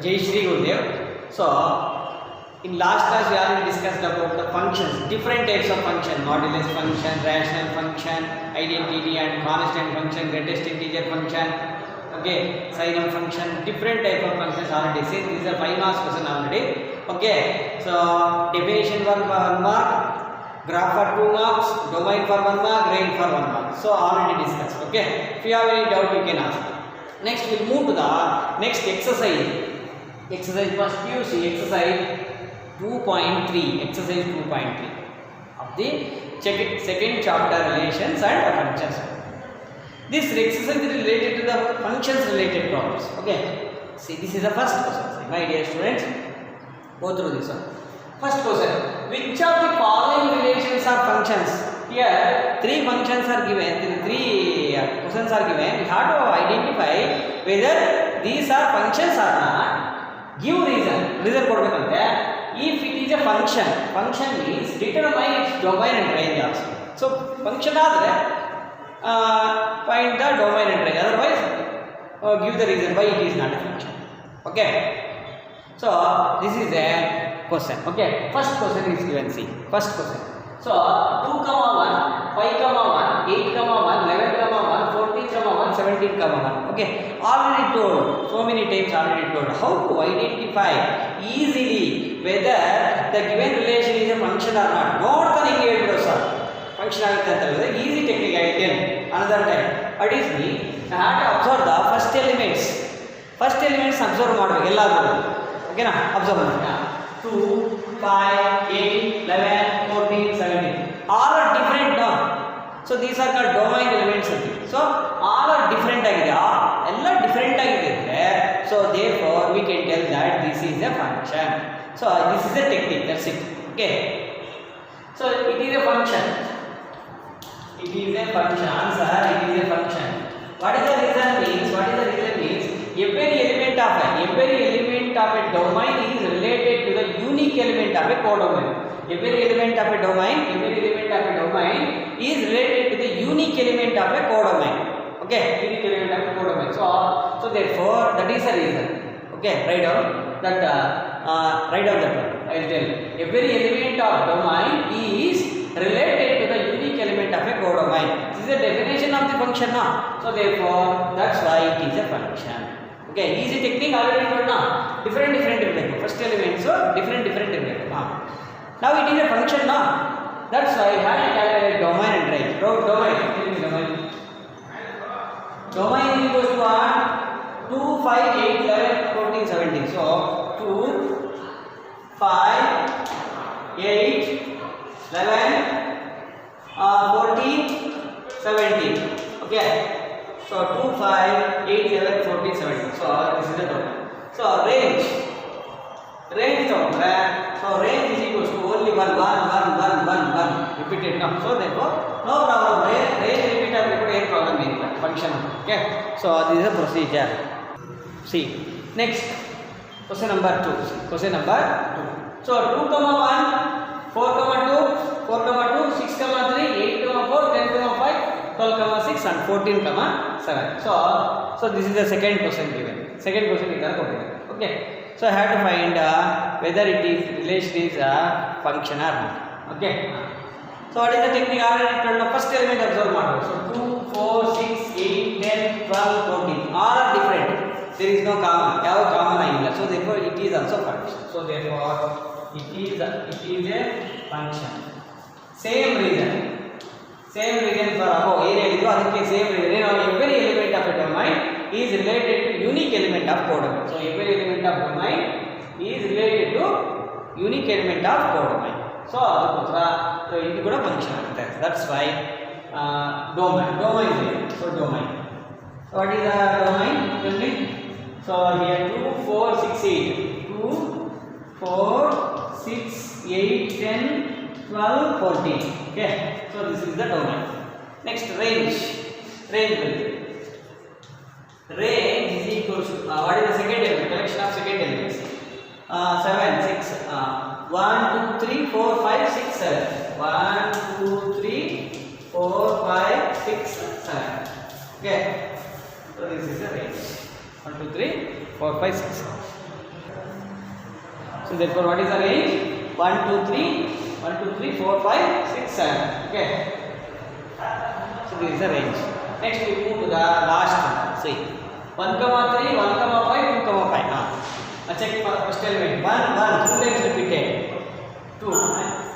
Jai Shri Gurudev. So, in last class we already discussed about the functions, different types of function, modulus function, rational function, identity and constant function, greatest integer function, okay, sinum function, different type of functions already seen. These are 5 marks question already. Okay, so definition for 1 mark, graph for 2 marks, domain for 1 mark, range for 1 mark. So already discussed. Okay, if you have any doubt you can ask. Next we'll move to the next exercise. Exercise first PUC exercise 2.3, exercise 2.3 of the second chapter, relations and functions. This exercise is related to the functions related problems. Okay, see, this is the first question. My dear students, go through this one. First question: which of the following relations are functions? Here, 3 functions are given. 3 questions are given. We have to identify whether these are functions or not. Give reason. Reason kodbekante. If it is a function means determine its domain and range also. So function adre find the domain and range. Otherwise, give the reason why it is not a function. Okay. So this is a question. Okay. First question is given. See. First question. So 2, 1, 5, 1, 8, 1, 11, 1, 14, 1, 17, 1. Okay. Already told. So many times already told. How to identify easily whether the given relation is a function or not. Not the negative sir. Function is easy technique I tell. Another time. What is me? I have to observe the first elements. First elements observe model. Okay na? Observe. 2, 5, 8, 11, 14, 17. All are different now. So these are called domain elements. So all are different agide. All different agide. So therefore we can tell that this is a function. So this is a technique. That's it. Okay. So it is a function. It is a function. Answer. It is a function. What is the reason means? What is the reason means? Every element of a domain is related to the unique element of a codomain. Every element of a domain is related to the unique element of a codomain. Okay, unique element of a codomain. So therefore that is the reason. Okay, write down that. Write down that one. I will tell you. Every element of domain is related to the unique element of a codomain. This is the definition of the function now. So therefore that's why it is a function. Okay, easy technique already told now. Different. First element, so different. Now it is a function now. That's why I had to calculate domain and range. Domain. Domain is equal to what? 2, 5, 8, 11, 14, 17. So 2, 5, 8, 11, 14, 17. Okay. So 2, 5, 8, 11, 14, 17. So this is the domain. So range. So range is equal to only 1. Repeat it now. So therefore no problem. Range repeat any problem in function. Okay. So this is the procedure. See. Next. Question number 2. So 2, 1, 4, 2, 4, 2, 6, 3, 8, 4, 10, 5, 12, 6 and 14, 7. So this is the second question given. Second question is given. Okay. So I have to find whether it is relation is a function or not. Okay. So what is the technique? Already told the first element observe model. So 2, 4, 6, 8, 10, 12, 14. All are different. There is no common. So therefore it is also function. So therefore it is a function. Same reason for above area same reason. Every element of a domain is related to unique element of codomain. So every element of domain is related to unique element of codomain. So it is a function. That's why domain. So domain. So what is the domain? So here 2, 4, 6, 8. 2, 4, 6, 8, 10, 12, 14. Okay. So this is the domain. Next, range. Range is equal to what is the second element? Collection of second elements. 7, 6. 1, 2, 3, 4, 5, 6, 7. 1, 2, 3, 4, 5, 6, 7. Okay. So this is the range. 1, 2, 3, 4, 5, 6. So therefore what is the range? 1 2 3 1 2 3 4 5 6 7. Okay, so this is the range. Next we move to the last one. See 1 comma 3 1 comma 5 2 comma 5. Check first element 1 1 2 times repeated 2.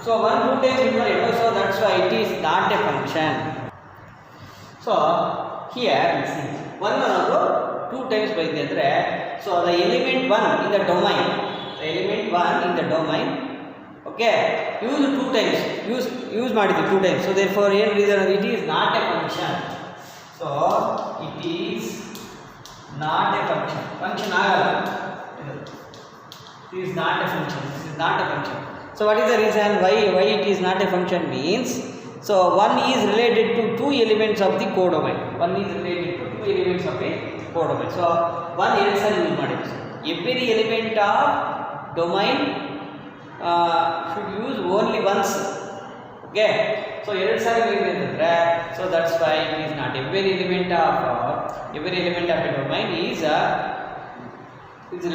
So 1 2 times repeated, so that's why it is not a function. So here we see 1 ಅನ್ನೋದು 2 times ಬರುತ್ತೆ ಅಂದ್ರೆ, so the element 1 in the domain, the element 1 in the domain, okay, use 2 times, use ಮಾಡಿದ್ವಿ 2 times. So therefore ಏನು reason, it is not a function. So it is not a function. Function ಆಗಲ್ಲ. It is not a function. This is not a function. So what is the reason why it is not a function means, so 1 is related to 2 elements of the codomain. 1 is related to 2 elements of the codomain. So 1 ಎರಡು ಸಾರಿ use ಮಾಡಿದ್ವಿ. Every element of domain should use only once. Okay, so ಎರಡು ಸಾರಿ ಬೇಕು ಅಂತಂದ್ರೆ, so that's why it is not. Every element of a domain is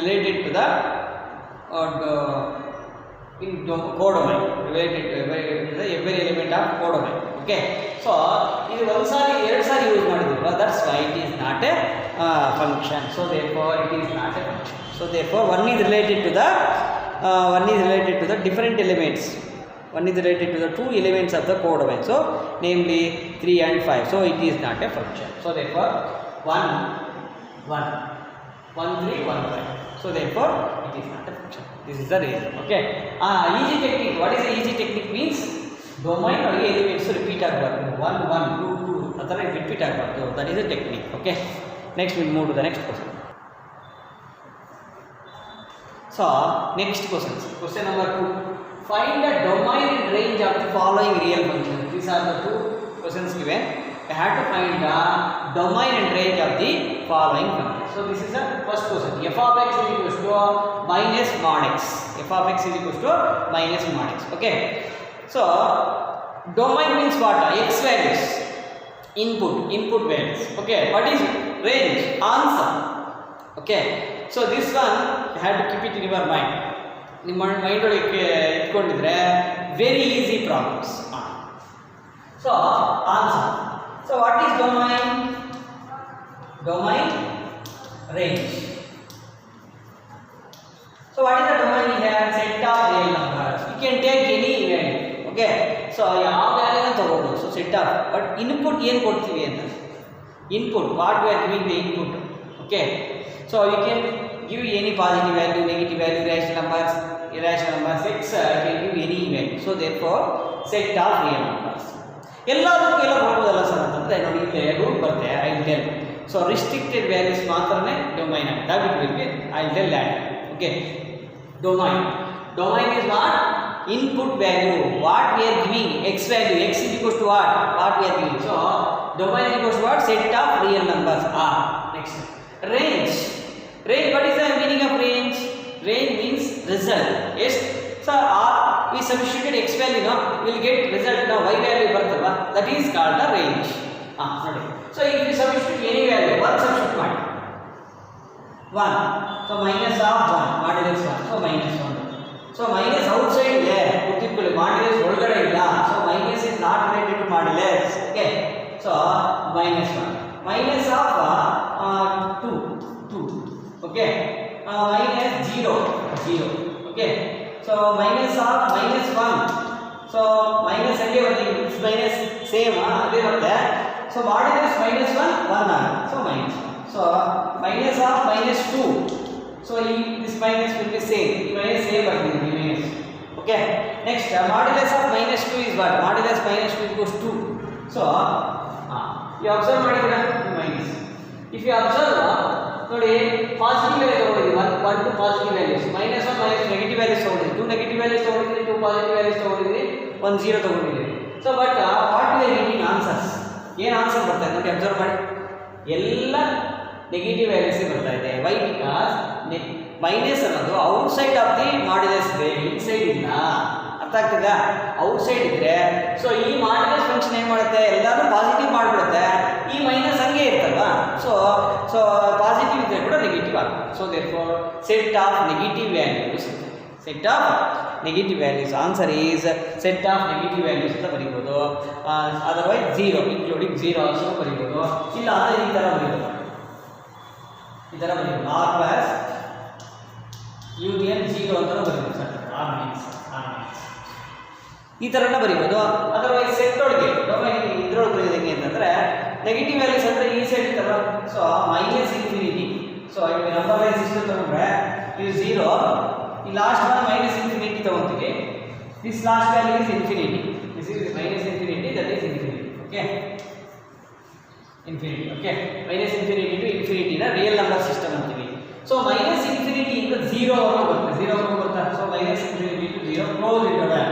related to the codomain, related to every element of codomain. Okay, so ಇದು ಒಂದು ಸಾರಿ ಎರಡು ಸಾರಿ use ಮಾಡಿದ್ವಿ, that's why it is not a function. So therefore it is not a function. So therefore one is related to the different elements. One is related to the 2 elements of the codomain, so namely 3 and 5. So it is not a function. So therefore 1 1 1 3 1 5. So therefore it is not a function. This is the reason. Okay, easy technique. What is the easy technique means, domain or elements repeat ಆಗಬಾರದು, 1 1 2 2 ಅದರ repeat ಆಗಬಾರದು. That is a technique. Okay, next we move to the next question. So next question number 2. Find the domain and range of the following real functions. These are the 2 questions given. I have to find the domain and range of the following functions. So this is the first question. F of x is equals to minus mod x. F of x is equals to minus mod x. Okay, so domain means what? X values, input values. Okay, what is range? Answer. Okay, so this one you have to keep it in your mind. ನಿಮ್ಮ mind ಒಳಗೆ ಇಟ್ಕೊಂಡಿದ್ರೆ very easy problems. So answer. So what is domain? Domain, range. So what is the domain here? Set of real numbers. You can take any value. Okay, so ಯಾವ ವ್ಯಾಲ್ಯೂನ ತಗೋಬಹುದು. So set of, but input ಏನು ಕೊಡ್ತೀವಿ ಅಂತ, input what we are giving the input. Okay, so you can give any positive value, negative value, irrational numbers, x, you can give any value. So therefore set of real numbers. ಎಲ್ಲದಕ್ಕೂ ಎಲ್ಲ ಕೊಡ್ಬೋದಲ್ಲ sir ಅಂತಂದ್ರೆ ನೋಡಿ ಇಲ್ಲಿ rule ಬರುತ್ತೆ. I will tell. So restricted values ಮಾತ್ರನೇ domain ಆಗುತ್ತೆ. That will be I will tell that. Okay, domain is what? Input value, what we are giving, x value, x is equals to what we are giving. So domain is equals to what? Set of real numbers are. Next, range. What is the meaning of range? Range means result. Yes, so we substituted x value, no, we will get result. Now y value ಬರ್ತಲ್ವಾ, that is called the range. ನೋಡಿ, so if you substitute any value, 1 substitute ಮಾಡಿ 1, so minus of 1 modulus 1, so minus 1. So minus outside ಇದೆ ಗೊತ್ತಿಟ್ಕೊಳ್ಳಿ, modulus ಒಳಗಡೆ ಇಲ್ಲ, so minus is not related to modulus. Okay, so minus 1, minus of 2, okay, minus 0, okay, so minus of minus 1, so minus ಹಂಗೆ ಬರ್ತೀವಿ, minus same ಅದೇ ಬರುತ್ತೆ. So modulus minus 1 ಆಗುತ್ತೆ, so minus 1. So minus of minus 2, so this minus will be same, minus same ಬರ್ತೀವಿ minus. Okay, next modulus of minus 2 is what? Modulus minus 2 equals 2. So you observe ಮಾಡಿದ್ರೆ minus. If you observe ನೋಡಿ, positive value ತಗೊಂಡಿದ್ದೀವಿ, 1 2 positive values, minus 1 minus negative values ತಗೊಂಡಿದ್ದೀವಿ, 2 negative values ತಗೊಂಡಿದ್ದೀವಿ, 2 positive values ತಗೊಂಡಿದ್ದೀವಿ, 1 0 ತಗೊಂಡಿದ್ದೀವಿ. So but what we are getting answers, ಏನು answer ಬರ್ತಾ ಇದೆ ನೋಡಿ, ಅಬ್ಸರ್ವ್ ಮಾಡಿ, ಎಲ್ಲ ನೆಗೆಟಿವ್ ವ್ಯಾಲ್ಯೂಸ್ ಬರ್ತಾ ಇದೆ. ವೈ? ಬಿಕಾಸ್ ಮೈನಸ್ ಅನ್ನೋದು ಔಟ್ಸೈಡ್ ಆಫ್ ದಿ ಮಾಡ್ಯುಲಸ್ ಇದೆ, ಇನ್ಸೈಡ್ ಇಲ್ಲ. ಅರ್ಥ ಆಗ್ತದ? ಔಟ್ಸೈಡ್ ಇದ್ರೆ ಸೊ ಈ ಮಾಡ್ಯುಲಸ್ ಫಂಕ್ಷನ್ ಏನು ಮಾಡುತ್ತೆ, ಎಲ್ಲರೂ ಪಾಸಿಟಿವ್ ಮಾಡಿಬಿಡುತ್ತೆ, ಈ ಮೈನಸ್ ಹಂಗೆ ಇರ್ತಲ್ವಾ. ಸೊ ಪಾಸಿಟಿವ್ ಇದ್ದರೆ ಕೂಡ ನೆಗೆಟಿವ್ ಆಗುತ್ತೆ. So therefore set of negative values, set of negative values. Answer is set of negative values ಅಂತ ಬರೀಬಹುದು. Otherwise 0 including 0 also ಬರೀಬಹುದು. ಇಲ್ಲ ಅಂದ್ರೆ ಈ ತರ ಬರೀಬಹುದು. ಈ ತರ ಬರೀಬಹುದು. R plus union 0 ಅಂತ ಬರೀಬಹುದು ಸರ್. R means ಈ ತರನ ಬರೀಬಹುದು. ಅದರ್ವೈಸ್ ಸೆಟ್ ಒಳಗೆ ಇದ್ರೊಳಗೆ ಬರೀದಂಗೆ ಅಂತಂದ್ರೆ ನೆಗೆಟಿವ್ ವ್ಯಾಲ್ಯೂಸ್ ಅಂದ್ರೆ ಈ ಸೈಡ್ ಇತ್ತಲ್ಲ, ಸೊ ಮೈನಸ್ ಇನ್ಫಿನಿಟಿ. ಸೊ ಈಗ ನಂಬರ್ ಲೈನ್ ಸಿಸ್ಟಮ್ ತಗೊಂಡ್ರೆ ಇದು 0, ಈ ಲಾಸ್ಟ್ ಒನ್ ಮೈನಸ್ ಇನ್ಫಿನಿಟಿ ತಗೊಂತೀವಿ. This last value is infinity, this is minus infinity, that is infinity. Okay, infinity. Okay, minus infinity to ಇನ್ಫಿನಿಟಿನ real number system ಅಂತೀವಿ. So minus infinity ಇಂದ 0 ವರೆಗೂ ಬರುತ್ತೆ. 0 ವರೆಗೂ ಬರುತ್ತೆ. So minus infinity to 0 close interval.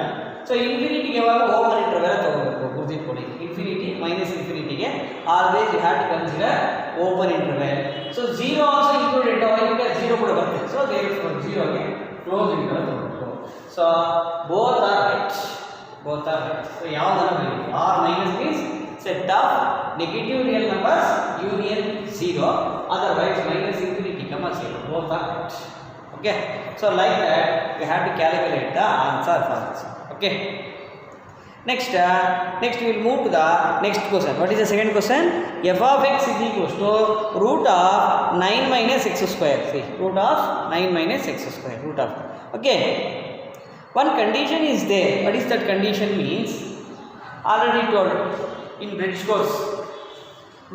So ಇನ್ಫಿನಿಟಿಗೆ ಯಾವಾಗ open interval ತಗೋಬೇಕು, ಗುರುತಿಟ್ಕೊಳ್ಳಿ. Infinity minus ಇನ್ಫಿನಿಟಿಗೆ always you have to consider open interval. So 0 also included, ಈಗ 0 ಕೂಡ ಬರುತ್ತೆ. ಸೊ ದೇರ್ಫೋರ್ 0ಗೆ ಕ್ಲೋಸ್ ಇಂಟರ್ವಲ್ ತಗೋಬೇಕು. So both are right, both are right. So ಯಾವ್ದನ್ನ ಬರೀಬೇಕು? Or minus means set of negative real numbers union 0, otherwise minus infinity comma 0, both are right. Okay, so like that we have to calculate the answer for this. Okay, next we will move to the next question. What is the second question? F of x is equals to root of 9 minus x square. See, root of 9 minus x square, root of. Okay, one condition is there. What is that condition means? Already told in bridge course,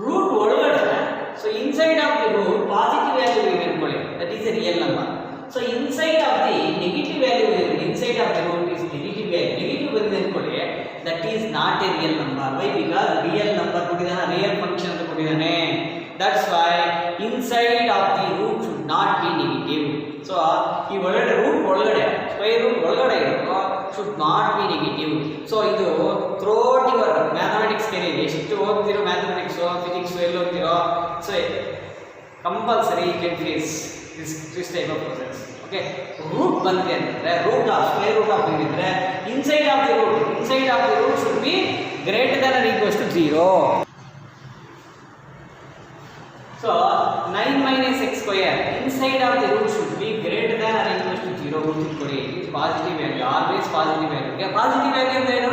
root ಒಳಗಡೆ, so inside of the root positive value ಇದೆ ಅನ್ಕೊಳ್ಳಿ, that is a real number. So inside of the negative value ಇದೆ, inside of the root is negative value, negative ಬಂದಿದೆ ಅನ್ಕೊಳ್ಳಿ, that is not a real number. Why? Because real number ಕೊಟ್ಟಿದ್ದಾನೆ, real function ಅಂತ ಕೊಟ್ಟಿದ್ದಾನೆ. That's why inside of the root should not be negative. So ಈ ಒಳಗಡೆ root ಒಳಗಡೆ square root ಒಳಗಡೆ ಇರೋದು should not be negative. So ಇದು throughout your mathematics career, ಎಷ್ಟು ಓದ್ತಿರೋ ಮ್ಯಾಥಮೆಟಿಕ್ಸ್ ಫಿಸಿಕ್ಸ್ ಎಲ್ಲ ಓದ್ತಿರೋ, so compulsory you can face this type of process. Okay, root ಬಂದಿದೆ ಅಂತಂದ್ರೆ root of square root of ಏನಿದ್ರೆ inside of the root should be greater than or equals to 0. So 9 minus x square inside of the root should be greater than or equal to 0. ಗುರುತಿಟ್ಕೊಳ್ಳಿ, it is positive value, always positive value. Okay, positive value ಅಂದ್ರೆ ಏನು?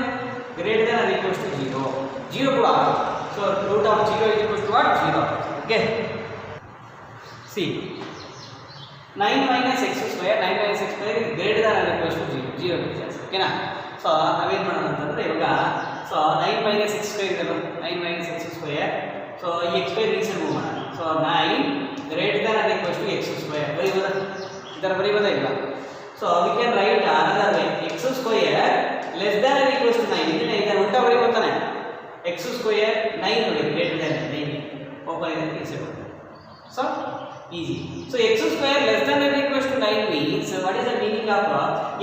Greater than or equal to 0. 0 ಕೂಡ ಆಗುತ್ತೆ. So root of 0 is equal to what? 0. Okay, see 9 minus x square is greater than or equal to 0. 0 difference. Okay ನಾ? So ನಾವೇನು ಮಾಡೋಣ ಅಂತಂದ್ರೆ ಇವಾಗ, so 9 minus x square ಇದೆ, 9 minus x square. ಸೊ ಈ x square reason move ಮಾಡೋಣ. So 9 greater than or equal to x square ಬರೀಬೋದಾ? ಈ ಥರ ಬರೀಬೋದಾ ಇಲ್ಲ? So we can write another way, x square less than or equal to 9. ಇದನ್ನು ಉಲ್ಟಾ ಬರೀಬೋದಾನೆ, x square 9 ನೋಡಿ, greater than 9 open ಇದೆ easy. So easy. So x square less than or equal to 9 means what is the meaning of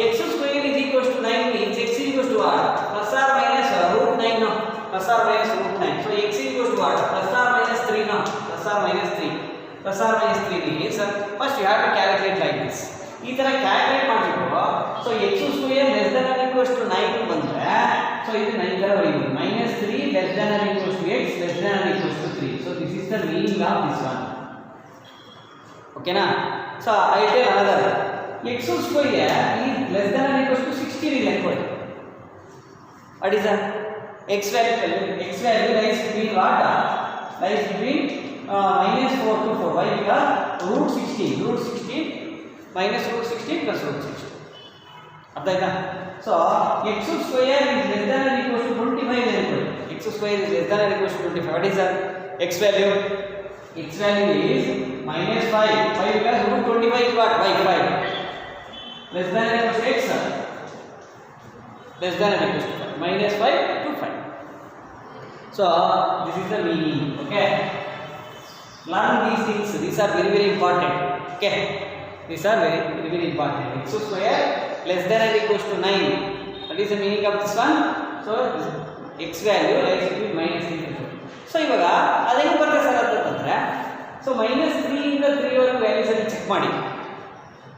x square is equal to 9 means x is equal to what? Plus or minus root 9 no, plus or minus root 9. So x is equal to what? Plus or minus 3 no, plus or minus 3. Plus or minus 3 means first you have to calculate like this. ಈ ತರ calculate ಮಾಡಬೇಕು. So x square less than or equal to 9 ಬಂದ್ರೆ, so ಇದು 9 ತರ ಬರೀಬೇಕು, -3 less than or equal to x less than or equal to 3. So this is the meaning of this one. Okay na? So I tell another, x square is less than or equal to 16 is equal. What is that? X value lies between what? Lies between -4 to 4. Why? Because root 16 minus root 16 plus root 16. ಅರ್ಥ ಆಯ್ತಾ? So x square is less than or equal to 25 is equal. X square is less than or equal to 25. What is that? X value? X value is -5. Why? Because root 25 is what? By 5. Less than or equal to x. Less than or equal to 5. -5 to 5. So this is the meaning. Okay. Learn these things. These are very very important. Okay. These are very very important. X square less than or equal to 9. What is the meaning of this one? So x value lies between -3. So ಇವಾಗ ಅದೇನು ಬರುತ್ತೆ sir ಅಂತಂದ್ರೆ, so -3 ಇಂದ 3 ವರೆಗೂ values ಅನ್ನು check ಮಾಡಿ.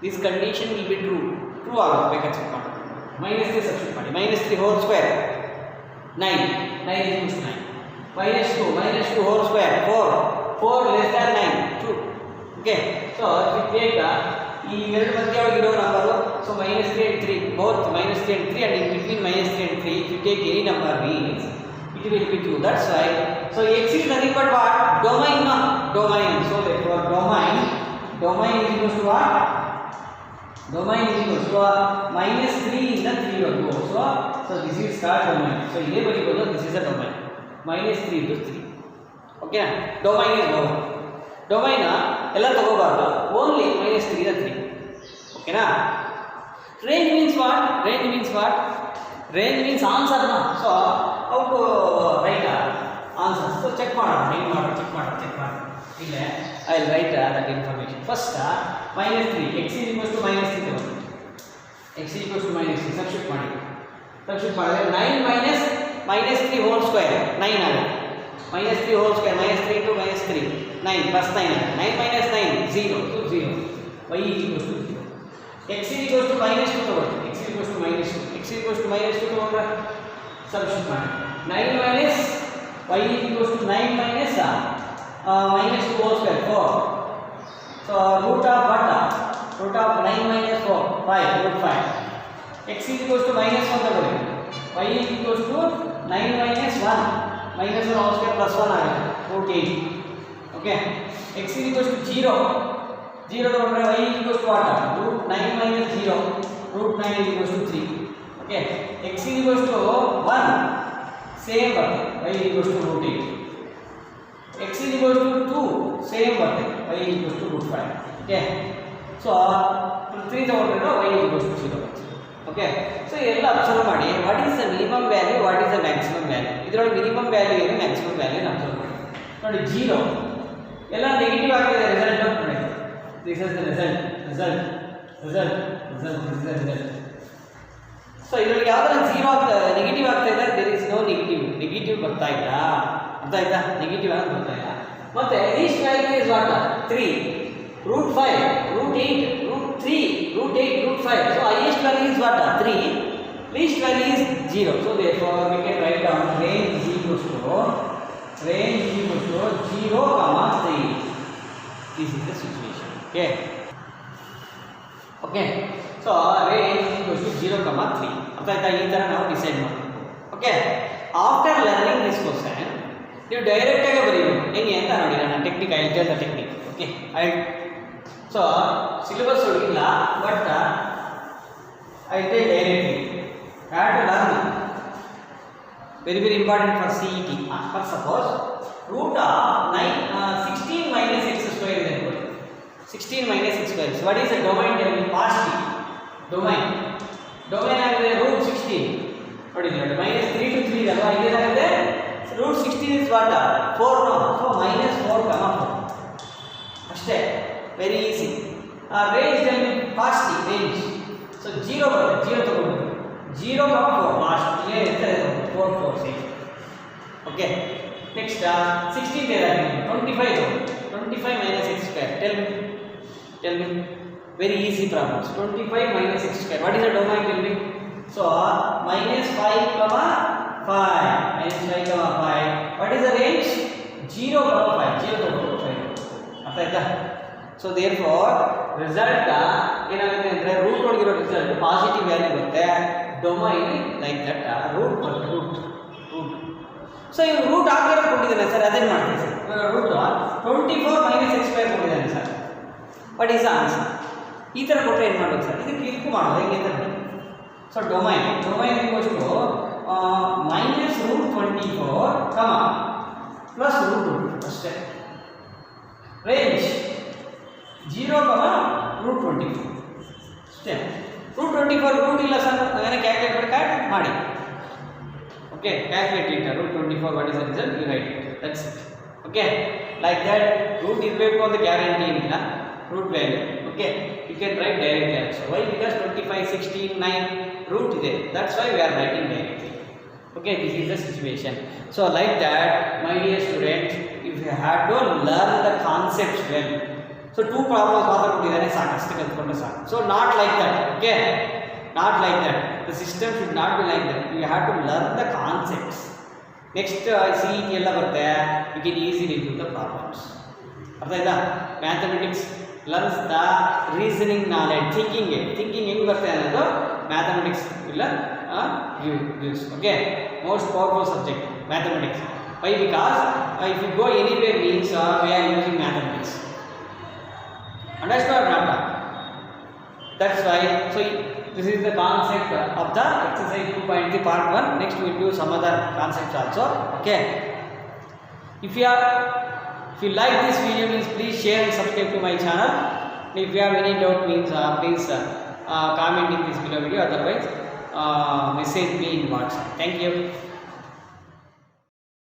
This condition will be true ಆಗುತ್ತೆ, ಬೇಕಾದ್ರೆ ಚೆಕ್ ಮಾಡಿ. -3 ಸಬ್ಸ್ಟಿಟ್ಯೂಟ್ ಮಾಡಿ, -3 whole square 9 is 9. -2 whole square 4 less than 9 2. Okay, so if we take ಈ ಎರಡು ಮಧ್ಯೆ ಇರೋ number so -3 and 3 both -3 and 3 and in between -3 and 3 if you take any number means it will be true. That's why so x is nothing but what domain so therefore domain is equal to what domain is equal to -3 ಇಂದ 3 ವರೆಗೂ so this is called domain. So ಇದೇ ಬರೀಬಹುದು this is a domain -3 to 3 okay na domain is domain ಎಲ್ಲ ತಗೋಬಾರದು only -3 ಇಂದ 3 okay na range means what range means answer na so how to write answer so check ಮಾಡೋಣ check ಮಾಡೋಣ ಇಲ್ಲ I will write that information first -3 x is equal to -3 x is equal to -3 substitute ಮಾಡಿದ್ರೆ 9 -3 whole square 9 ಆಗುತ್ತೆ -3 whole square -3 into -3 9 plus 9 9 minus 9 0 to 0 y is equal to 0 x is equal to -2 ತಗೊಳ್ಳಿ x is equal to -2 x is equal to -2 ತಗೊಂಡ್ರೆ substitute ಮಾಡಿ 9 minus y is equal to 9 minus -2 whole square 4 so root of what root of 9 minus 4 5 root 5 x is equal to -1 ತಗೊಳ್ಳಿ y is equal to 9 minus 1 minus 1 whole square plus 1 ಆಗುತ್ತೆ root 8 okay x is equal to 0 ತಗೊಂಡ್ರೆ y is equal to what root 9 minus 0 root 9 is equal to 3 okay x is equal to 1 same ಬರುತ್ತೆ y is equal to root 8 x is equal to 2 same ಬರುತ್ತೆ y is equal to root 5 okay so 3 ತಗೊಂಡ್ರೆ y is equal to 0 okay so ಎಲ್ಲ observe ಮಾಡಿ what is the minimum value what is the maximum value ಇದರೊಳಗೆ minimum value ಏನು maximum value ಅನ್ನು observe ಮಾಡಿ ನೋಡಿ 0 ಎಲ್ಲ ನೆಗೆಟಿವ್ ಆಗ್ತಿದೆ ರಿಸಲ್ಟ್ ನೋಡಿ this is the result so ಇದರಲ್ಲಿ ಯಾವ್ದಾರ 0 ನೆಗೆಟಿವ್ ಆಗ್ತಾ ಇದೆ there is no ನೆಗೆಟಿವ್ ಬರ್ತಾ ಇಲ್ಲ ಅರ್ಥ ಆಯ್ತಾ ನೆಗೆಟಿವ್ ಆಗಿ ಬರ್ತಾ ಇಲ್ಲ ಮತ್ತೆ least value is what 3 root 5 root 8 root 3 root 8 root 5 so highest value is what 3 least value is 0 so therefore we can write down range is equal to 0 comma 3 this is the situation okay so range is equal to 0 comma 3 ಅರ್ಥ ಆಯ್ತಾ ಈ ತರ ನಾವು decide ಮಾಡಬೇಕು okay after learning this question ನೀವು direct ಆಗಿ ಬರೀಬೇಕು ಹೆಂಗೆ ಅಂತ ನೋಡಿ ನಾನು technique I tell the technique okay so syllabus ಹೋಗಿಲ್ಲ but I tell directly have to learn very important for CET for suppose root of 16 minus x square is equal 16 minus x square so what is the domain tell me positive domain ಆಗಿದೆ root 16 ನೋಡಿ -3 to 3 ಅಲ್ವಾ ಇದೇನಾಗಿದೆ root 16 is what 4 no so -4 comma 4 ಅಷ್ಟೇ very easy range tell me positive range so 0 ಬರುತ್ತೆ 0 ತಗೊಂಡು 0 comma 4 last here ಇರುತ್ತೆ 4 4 6 okay next 16 there are 25 minus x square tell me very easy problems 25 minus x square what is the domain tell me so -5 comma 5 what is the range 0 comma 5 0 to 5 ಅರ್ಥ ಆಯ್ತಾ so therefore result ಏನಾಗುತ್ತೆ ಅಂದ್ರೆ root ಒಳಗಿರೋ result positive value ಬರುತ್ತೆ domain like that root so ಇವು root ಆಗಿರೋ ಕೊಟ್ಟಿದ್ದಾನೆ sir ಅದೇನು ಮಾಡ್ತೀವಿ sir root 24 minus x square ಕೊಟ್ಟಿದ್ದಾನೆ sir what is the answer ಈ ಥರ ಕೊಟ್ಟರೆ ಏನು ಮಾಡಬೇಕು ಸರ್ ಇದಕ್ಕೆ ಇದಕ್ಕೂ ಮಾಡೋದು ಹೆಂಗೆ ಅಂತ ನೋಡಿ ಸೊ ಡೊಮೈನ್ ಈಕ್ವಲ್ಸ್ ಟು -√24 ಕಮ ಪ್ಲಸ್ ರೂಟ್ ಅಷ್ಟೇ ರೇಂಜ್ 0 comma √24 ಅಷ್ಟೇ √24 ರೂಟ್ ಇಲ್ಲ ಸರ್ ಅದನ್ನು ಕ್ಯಾಲ್ಕುಲೇಟ್ ಮಾಡಿ okay calculate it √24 what is the result you write it that's it okay like that root ಇರಬೇಕು ಅಂತ ಗ್ಯಾರಂಟಿ ಏನಿಲ್ಲ root value okay you can write directly also why because 25 16 9 root ಇದೆ that's why we are writing directly okay this is the situation so like that my dear students if you have to learn the concepts well so two problems ಮಾತ್ರ ಕೊಟ್ಟಿದ್ದಾರೆ ಸಾಕಷ್ಟು ಕಲ್ತ್ಕೊಂಡ್ರೆ ಸಾಕು so not like that okay not like that the system should not be like that you have to learn the concepts next CET ಎಲ್ಲ ಬರುತ್ತೆ you can easily do the problems ಅರ್ಥ ಆಯ್ತಾ mathematics learns the reasoning knowledge, thinking ಹೆಂಗೆ ಬರ್ತದೆ ಅನ್ನೋದು mathematics will gives. Okay, most powerful subject mathematics. Why? Because if you go anywhere means we are using mathematics. Understood or not? That's why. So this is the concept of the exercise 2.3 part 1. Next we will do some other concepts also. Okay. If you like this video means please share and subscribe to my channel. If you have any doubt means please comment in this below video. Otherwise message me in WhatsApp. Thank you.